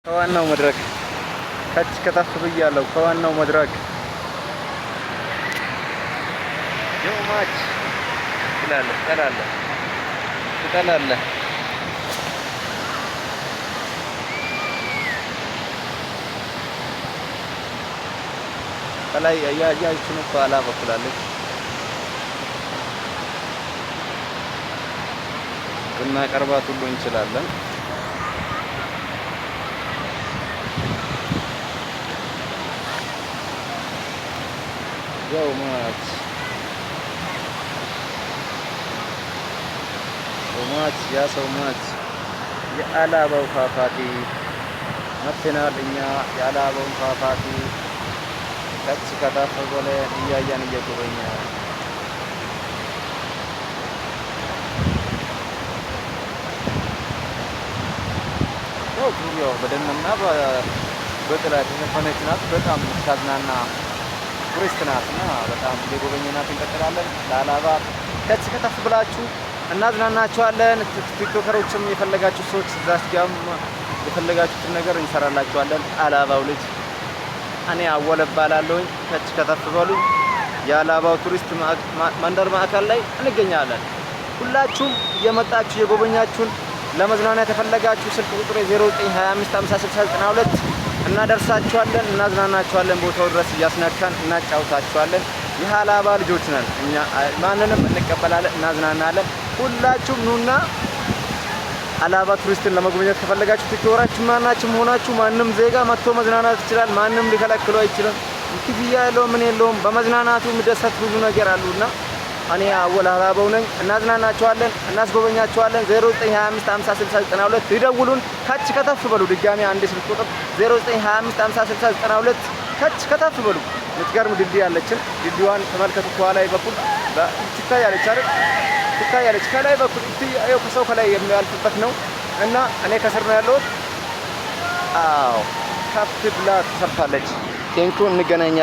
ከዋናው መድረክ ከች ከተፍ ብያለሁ። ከዋናው መድረክ ዮማች ትጠላለህ። ከላይ ያያችሁ ነው። ኋላ በኩላለች እና ቀርባት ሁሉ እንችላለን። ሶማች የአላባው ፏፏቴ መጥተናል። እኛ የአላባውን ፏፏቴ ከች ከተፍ ብለን እያየን እየጎበኘን ዙሪያው በደንና በጥላ የተሸፈነች ናት። በጣም ታዝናና ቱሪስት ናትና በጣም እየጎበኘናት እንቀጥላለን። ለአላባ ከች ከተፍ ብላችሁ እናዝናናችኋለን። ቲክቶከሮችም የፈለጋችሁ ሰዎች እዛች ጋም የፈለጋችሁትን ነገር እንሰራላችኋለን። አላባው ልጅ እኔ አወለ እባላለሁኝ። ከች ከተፍ በሉ። የአላባው ቱሪስት መንደር ማዕከል ላይ እንገኛለን። ሁላችሁም እየመጣችሁ የጎበኛችሁን ለመዝናናት የፈለጋችሁ ስልክ ቁጥር 0925506092 እናደርሳችኋለን፣ እናዝናናችኋለን። ቦታው ድረስ እያስነካን እናጫውታችኋለን። የአላባ ልጆች ነን እኛ። ማንንም እንቀበላለን፣ እናዝናናለን። ሁላችሁም ኑና አላባ ቱሪስትን ለመጎብኘት ከፈለጋችሁ ቲክቶከራችሁ ማናችሁም ሆናችሁ ማንም ዜጋ መጥቶ መዝናናት ይችላል። ማንም ሊከለክሉ አይችልም። ክፍያ የለውም፣ ምን የለውም። በመዝናናቱ የሚደሰት ብዙ ነገር አሉና እኔ አወል አላባው ነኝ። እናዝናናችኋለን፣ እናስጎበኛችኋለን። 0925506092 ይደውሉን። ከች ከተፍ በሉ። ድጋሚ አንድ ስልክ ቁጥር 0925506092 ከች ከተፍ በሉ። የምትገርም ድልድይ አለችን። ድልድዩን ተመልከቱ። ከኋላ በኩል ትታያለች አይደል? ትታያለች። ከላይ በኩል ከሰው ከላይ የሚያልፍበት ነው እና እኔ ከስር ነው ያለሁት። አዎ ከፍ ብላ ተሰርታለች። ቴንኩ። እንገናኛለን።